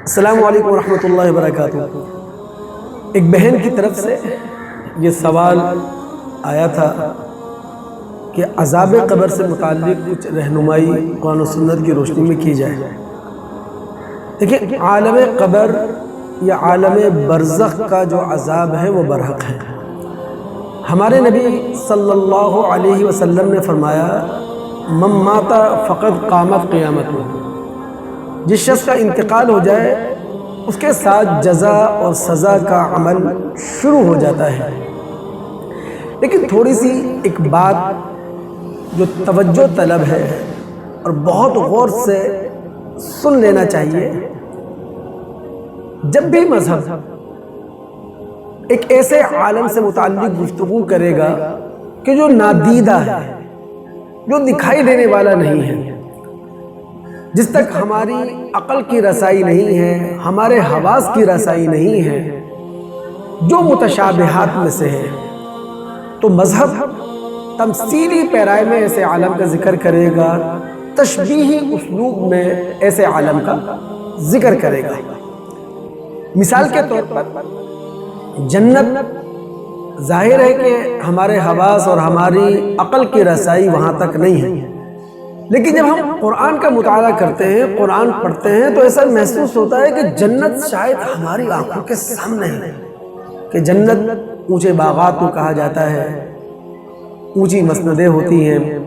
السلام علیکم ورحمۃ اللہ وبرکاتہ۔ ایک بہن کی طرف سے یہ سوال آیا تھا کہ عذاب قبر سے متعلق کچھ رہنمائی قرآن و سنت کی روشنی میں کی جائے۔ دیکھیں، عالم قبر یا عالم برزخ کا جو عذاب ہے وہ برحق ہے۔ ہمارے نبی صلی اللہ علیہ وسلم نے فرمایا، من مات فقد قامت قیامتہ، جس شخص کا انتقال ہو جائے اس کے ساتھ جزا اور سزا کا عمل شروع ہو جاتا ہے۔ لیکن تھوڑی سی ایک بات جو توجہ طلب ہے اور بہت غور سے سن لینا چاہیے، جب بھی مذہب ایک ایسے عالم سے متعلق گفتگو کرے گا کہ جو نادیدہ ہے، جو دکھائی دینے والا نہیں ہے، جس تک ہماری عقل کی رسائی نہیں ہے، ہمارے حواس کی رسائی نہیں ہے، جو متشابہات میں سے ہے، تو مذہب تمثیلی پیرائے میں ایسے عالم کا ذکر کرے گا، تشبیہی اسلوب میں ایسے عالم کا ذکر کرے گا۔ مثال کے طور پر جنت ظاہر ہے کہ ہمارے حواس اور ہماری عقل کی رسائی وہاں تک نہیں ہے، لیکن جب ہم قرآن کا مطالعہ کرتے ہیں، قرآن پڑھتے ہیں، تو ایسا محسوس ہوتا ہے کہ جنت شاید ہماری آنکھوں کے سامنے ہے، کہ جنت اونچے باغات کو کہا جاتا ہے، اونچی مسندیں ہوتی ہیں،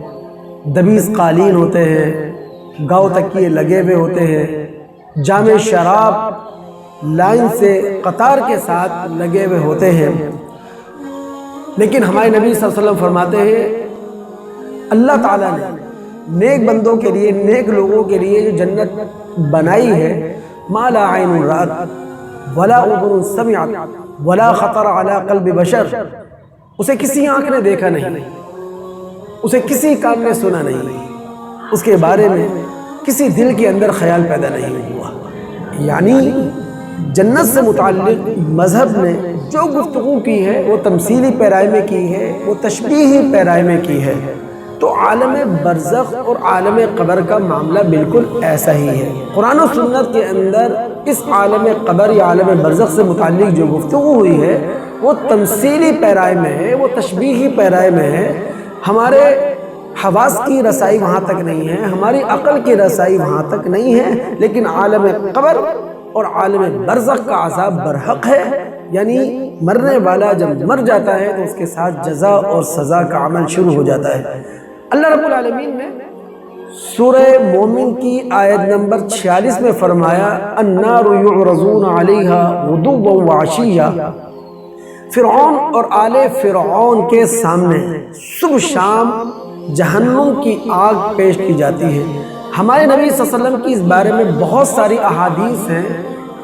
دبیز قالین ہوتے ہیں، گاؤ تکیے لگے ہوئے ہوتے ہیں، جام شراب لائن سے قطار کے ساتھ لگے ہوئے ہوتے ہیں۔ لیکن ہمارے نبی صلی اللہ علیہ وسلم فرماتے ہیں، اللہ تعالیٰ نے نیک بندوں کے لیے، نیک لوگوں کے لیے جو جنت بنائی ہے، ما لا عین رأت ولا اذن سمعت ولا خطر علی قلب بشر، اسے کسی آنکھ نے دیکھا نہیں، اسے کسی کان نے سنا نہیں، اس کے بارے میں کسی دل کے اندر خیال پیدا نہیں ہوا۔ یعنی جنت سے متعلق مذہب نے جو گفتگو کی ہے وہ تمثیلی پیرائے میں کی ہے، وہ تشبیہی پیرائے میں کی ہے۔ تو عالم برزخ اور عالم قبر کا معاملہ بالکل ایسا ہی ہے۔ قرآن و سنت کے اندر اس عالم قبر یا عالم برزخ سے متعلق جو گفتگو ہوئی ہے وہ تمثیلی پیرائے میں ہے، وہ تشبیہی پیرائے میں ہے۔ ہمارے حواس کی رسائی وہاں تک نہیں ہے، ہماری عقل کی رسائی وہاں تک نہیں ہے، لیکن عالم قبر اور عالم برزخ کا عذاب برحق ہے۔ یعنی مرنے والا جب مر جاتا ہے تو اس کے ساتھ جزا اور سزا کا عمل شروع ہو جاتا ہے۔ اللہ رب العالمین نے سورہ مومن کی آیت نمبر 46 میں فرمایا، النار یعرضون علیہا غدوا وعشیا، فرعون اور آل فرعون کے سامنے صبح شام جہنم کی آگ پیش کی جاتی ہے۔ ہمارے نبی صلی اللہ علیہ وسلم کی اس بارے میں بہت ساری احادیث ہیں۔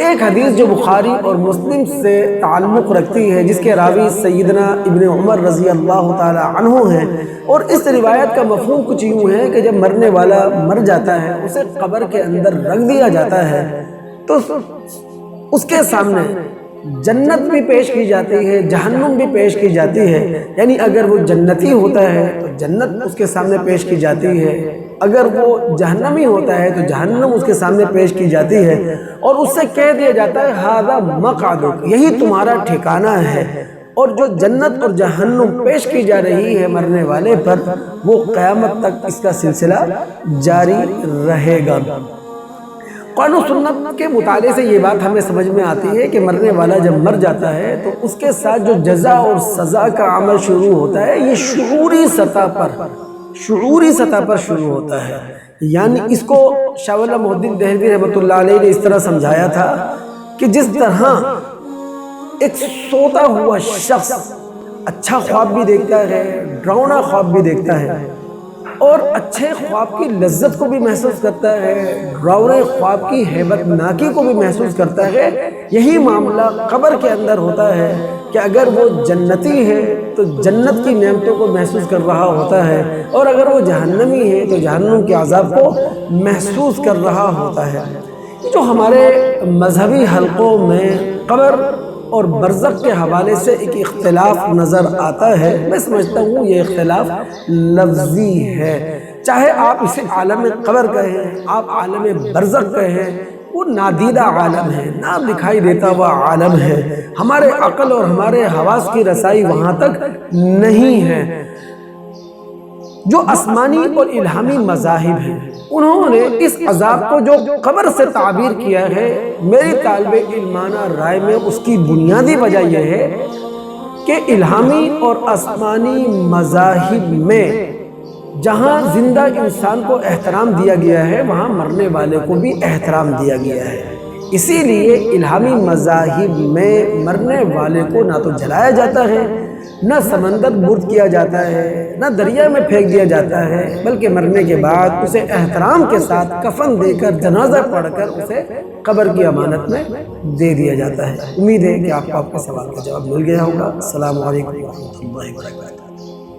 ایک حدیث جو بخاری اور مسلم سے تعلق رکھتی ہے، جس کے راوی سیدنا ابن عمر رضی اللہ تعالی عنہ ہیں، اور اس روایت کا مفہوم کچھ یوں ہے کہ جب مرنے والا مر جاتا ہے، اسے قبر کے اندر رکھ دیا جاتا ہے، تو اس کے سامنے جنت بھی پیش کی جاتی ہے، جہنم بھی پیش کی جاتی ہے۔ یعنی اگر وہ جنتی ہوتا ہے تو جنت اس کے سامنے پیش کی جاتی ہے، اگر وہ جہنمی ہوتا ہے تو جہنم اس کے سامنے پیش کی جاتی ہے، اور اس سے کہہ دیا جاتا ہے ھذا مقعدک، یہی تمہارا ٹھکانہ ہے۔ اور جو جنت اور جہنم پیش کی جا رہی ہے مرنے والے پر، وہ قیامت تک اس کا سلسلہ جاری رہے گا۔ قرآن و سنت کے مطالعے سے یہ بات ہمیں سمجھ میں آتی ہے کہ مرنے والا جب مر جاتا ہے تو اس کے ساتھ جو جزا اور سزا کا عمل شروع ہوتا ہے، یہ شعوری سطح پر شروع ہوتا ہے۔ یعنی اس کو شاہ ولی اللہ محدث دہلوی رحمۃ اللہ علیہ نے اس طرح سمجھایا تھا کہ جس طرح ایک سوتا ہوا شخص اچھا خواب بھی دیکھتا ہے، ڈراؤنا خواب بھی دیکھتا ہے، اور اچھے خواب کی لذت کو بھی محسوس کرتا ہے، ڈراؤنے خواب کی ہیبت ناکی کو بھی محسوس کرتا ہے، یہی معاملہ قبر کے اندر ہوتا ہے کہ اگر وہ جنتی ہے تو جنت کی نعمتوں کو محسوس کر رہا ہوتا ہے، اور اگر وہ جہنمی ہے تو جہنم کے عذاب کو محسوس کر رہا ہوتا ہے۔ جو ہمارے مذہبی حلقوں میں قبر اور برزخ کے حوالے سے ایک اختلاف نظر آتا ہے، میں سمجھتا ہوں یہ اختلاف لفظی ہے۔ چاہے آپ اسے عالم قبر کہیں، آپ عالم برزخ کہیں، وہ نادیدہ عالم ہے، نہ دکھائی دیتا ہوا عالم ہے، ہمارے عقل اور ہمارے حواس کی رسائی وہاں تک نہیں ہے۔ جو آسمانی اور الہامی مذاہب ہیں انہوں نے اس عذاب کو جو قبر سے تعبیر کیا ہے، میری طالب علمانہ رائے میں اس کی بنیادی وجہ یہ ہے کہ الہامی اور آسمانی مذاہب میں جہاں زندہ انسان کو احترام دیا گیا ہے وہاں مرنے والے کو بھی احترام دیا گیا ہے۔ اسی لیے الہامی مذاہب میں مرنے والے کو نہ تو جلایا جاتا ہے، نہ سمندر برد کیا جاتا ہے، نہ دریا میں پھینک دیا جاتا ہے، بلکہ مرنے کے بعد اسے احترام کے ساتھ کفن دے کر جنازہ پڑھ کر اسے قبر کی امانت میں دے دیا جاتا ہے۔ امید ہے کہ آپ کو آپ کے سوال کا جواب مل گیا ہوگا۔ السلام علیکم ورحمۃ اللہ وبرکاتہ۔